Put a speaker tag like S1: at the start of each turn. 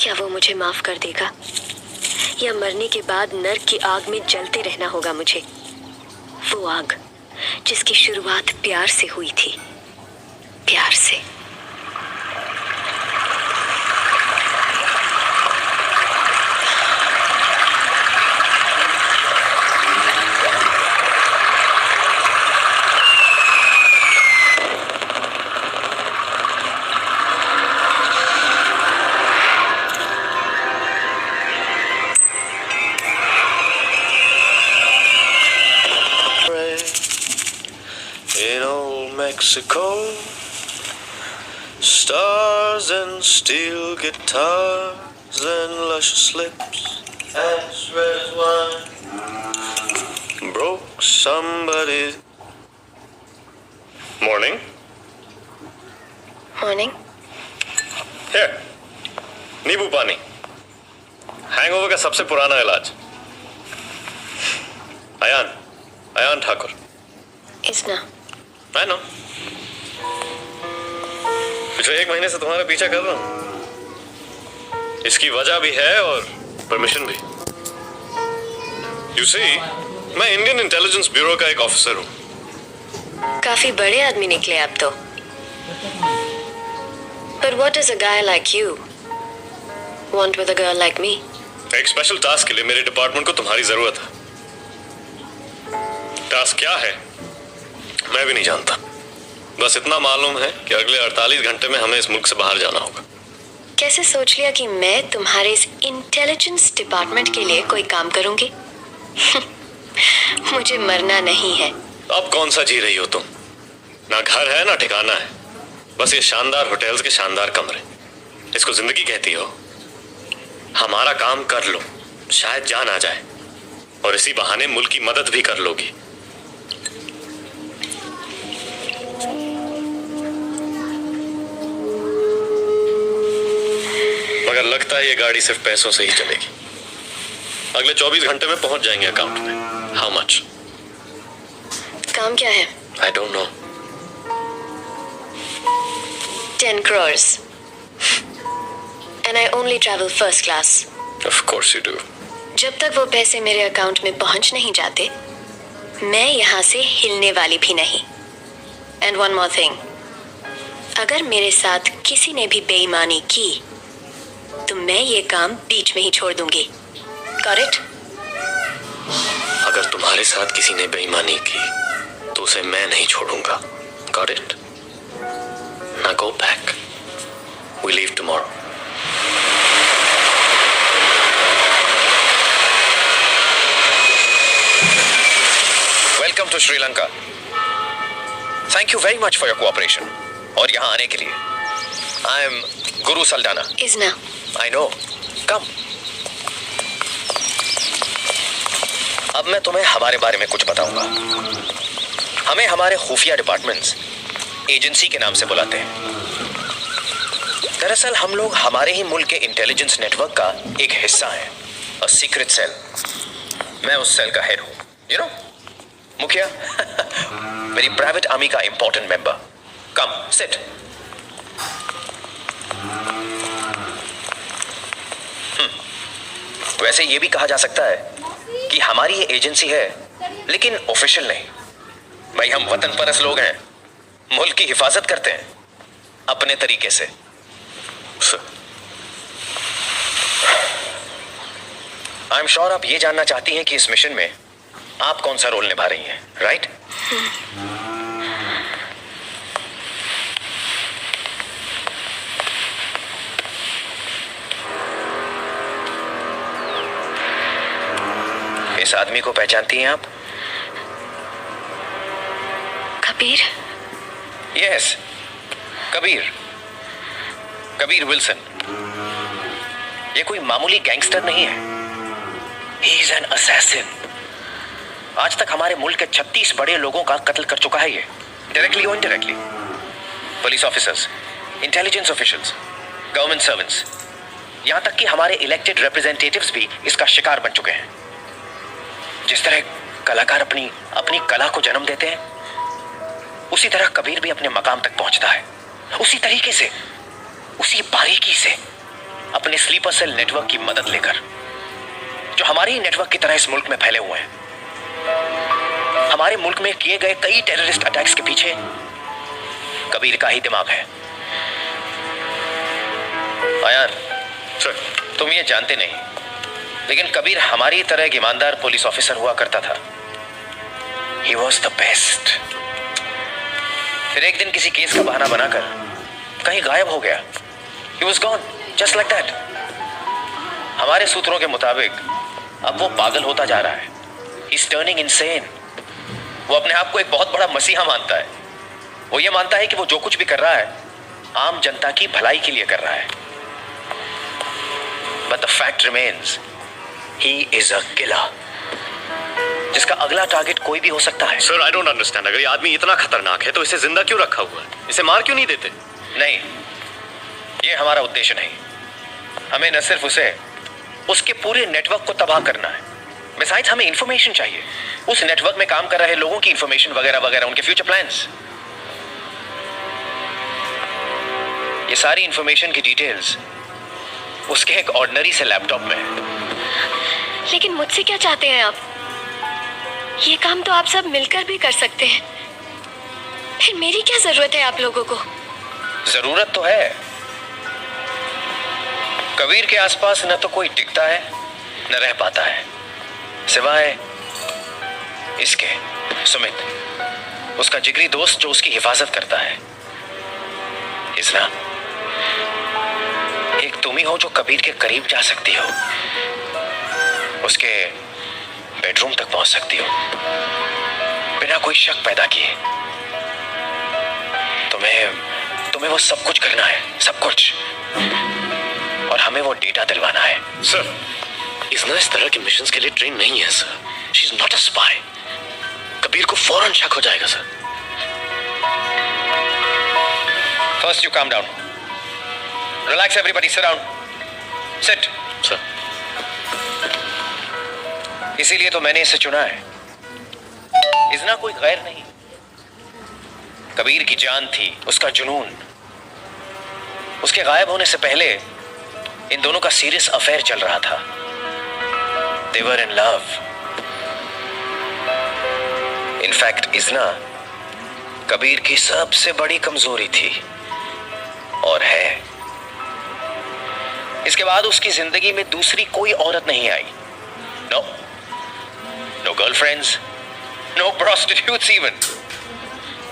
S1: क्या वो मुझे माफ कर देगा, या मरने के बाद नर्क की आग में जलते रहना होगा मुझे? वो आग जिसकी शुरुआत प्यार से हुई थी, प्यार से।
S2: In old Mexico, stars and steel guitars and luscious lips as red as wine broke somebody's. Morning.
S1: Morning.
S2: Here, नींबू पानी, हैंगओवर का सबसे पुराना इलाज। अयान ठाकुर।
S1: इसना
S2: I know. पिछले 1 महीने से तुम्हारा पीछा कर रहा हूं। इसकी वजह भी है और परमिशन भी। You see, मैं इंडियन इंटेलिजेंस ब्यूरो का एक ऑफिसर हूं।
S1: काफी बड़े आदमी निकले आप तो। But what does a guy like you want with a girl like me?
S2: एक स्पेशल टास्क के लिए मेरे डिपार्टमेंट को तुम्हारी जरूरत है। टास्क क्या है मैं भी नहीं जानता, बस इतना मालूम है कि अगले 48 घंटे में हमें इस मुल्क से बाहर जाना होगा।
S1: कैसे सोच लिया कि मैं तुम्हारे इस इंटेलिजेंस डिपार्टमेंट के लिए कोई काम करूंगी? मुझे मरना नहीं है।
S2: अब कौन सा जी रही हो तुम? ना घर है ना ठिकाना है, बस ये शानदार होटल्स के शानदार कमरे। इसको जिंदगी कहती हो? हमारा काम कर लो, शायद जान आ जाए, और इसी बहाने मुल्क की मदद भी कर लोगी। मगर लगता है ये गाड़ी सिर्फ पैसों से ही चलेगी। अगले 24 घंटे में पहुंच जाएंगे अकाउंट में। How much?
S1: काम क्या है?
S2: I don't know.
S1: 10 crores. And I only travel first class.
S2: Of course you do.
S1: जब तक वो पैसे मेरे अकाउंट में पहुंच नहीं जाते, मैं यहाँ से हिलने वाली भी नहीं। And one more thing. अगर मेरे साथ किसी ने भी बेईमानी की, तो मैं ये काम बीच में ही छोड़ दूंगी। Got it?
S2: अगर तुम्हारे साथ किसी ने बेईमानी की, तो उसे मैं नहीं छोड़ूंगा। Got it? Now go back. We leave tomorrow.
S3: Welcome to Sri Lanka. Thank you very much for your cooperation. और यहाँ आने के लिए। I am Guru Saldana.
S1: Isna.
S3: I know. Come. अब मैं तुम्हें हमारे बारे में कुछ बताऊंगा। हमें हमारे खुफिया डिपार्टमेंट्स एजेंसी के नाम से बुलाते हैं। दरअसल हम लोग हमारे ही मुल्क के इंटेलिजेंस नेटवर्क का एक हिस्सा हैं, अ सीक्रेट सेल। मैं उस सेल का हेड हूं। यू नो, मुखिया मेरी प्राइवेट आर्मी का इंपॉर्टेंट मेंबर। Come sit. वैसे ये भी कहा जा सकता है कि हमारी ये एजेंसी है, लेकिन ऑफिशियल नहीं। भाई हम वतन परस्त लोग हैं, मुल्क की हिफाजत करते हैं अपने तरीके से। आई एम श्योर आप ये जानना चाहती हैं कि इस मिशन में आप कौन सा रोल निभा रही हैं, राइट? इस आदमी को पहचानती हैं आप?
S1: कबीर?
S3: Yes, Kabir Wilson. ये कोई मामूली गैंगस्टर नहीं है। He is an assassin. आज तक हमारे मुल्क के 36 बड़े लोगों का कत्ल कर चुका है ये, डायरेक्टली और indirectly. Police officers, intelligence officials, government servants, यहां तक कि हमारे इलेक्टेड रिप्रेजेंटेटिव्स भी इसका शिकार बन चुके हैं। जिस तरह कलाकार अपनी कला को जन्म देते हैं, उसी तरह कबीर भी अपने मकाम तक पहुंचता है। उसी तरीके से, उसी बारीकी से अपने स्लीपर सेल नेटवर्क की मदद लेकर, जो हमारे ही नेटवर्क की तरह इस मुल्क में फैले हुए हैं। हमारे मुल्क में किए गए कई टेररिस्ट अटैक्स के पीछे कबीर का ही दिमाग है। यार
S2: सर,
S3: तुम ये जानते नहीं, लेकिन कबीर हमारी तरह एक ईमानदार पुलिस ऑफिसर हुआ करता था। He was the best. फिर एक दिन किसी केस का बहाना बनाकर कहीं गायब हो गया। He was gone, just like that. हमारे सूत्रों के मुताबिक अब वो पागल होता जा रहा है। He's turning insane. वो अपने आप को एक बहुत बड़ा मसीहा मानता है। वो ये मानता है कि वो जो कुछ भी कर रहा है आम जनता की भलाई के लिए कर रहा है। But the fact remains, he is a killer. जिसका अगला टारगेट कोई भी हो सकता है।
S2: Sir, I don't understand. अगर ये आदमी इतना खतरनाक है तो इसे जिंदा क्यों रखा हुआ है? इसे मार क्यों नहीं देते?
S3: नहीं, ये हमारा उद्देश्य नहीं। हमें न सिर्फ उसके पूरे नेटवर्क को तबाह करना है, बिसाइड्स हमें इंफॉर्मेशन चाहिए, उस नेटवर्क में काम कर रहे लोगों की इंफॉर्मेशन वगैरह वगैरह, उनके फ्यूचर प्लान्स। ये सारी इंफॉर्मेशन की डिटेल्स उसके एक ऑर्डिनरी से लैपटॉप में है।
S1: लेकिन मुझसे क्या चाहते हैं आप? ये काम तो आप सब मिलकर भी कर सकते हैं। फिर मेरी क्या जरूरत है आप लोगों को?
S3: जरूरत तो है। कबीर के आसपास न तो कोई टिकता है न रह पाता है, सिवाय इसके सुमित, उसका जिगरी दोस्त जो उसकी हिफाजत करता है। इसना एक तुम ही हो जो कबीर के करीब जा सकती हो, उसके बेडरूम तक पहुंच सकती हो बिना कोई शक पैदा किए। तुम्हें वो सब कुछ करना है, सब कुछ, और हमें वो डेटा दिलवाना है।
S2: सर, इसना इस तरह के मिशंस के लिए ट्रेन नहीं है sir. She is not a spy. Kabir को फौरन शक हो जाएगा sir.
S3: First you calm down, relax everybody, sit down, sit.
S2: Sir,
S3: इसीलिए तो मैंने इसे चुना है। इजना कोई गैर नहीं, कबीर की जान थी, उसका जुनून। उसके गायब होने से पहले इन दोनों का सीरियस अफेयर चल रहा था। They were in love. In fact इजना कबीर की सबसे बड़ी कमजोरी थी और है। इसके बाद उसकी जिंदगी में दूसरी कोई औरत नहीं आई। No girlfriends, no prostitutes even.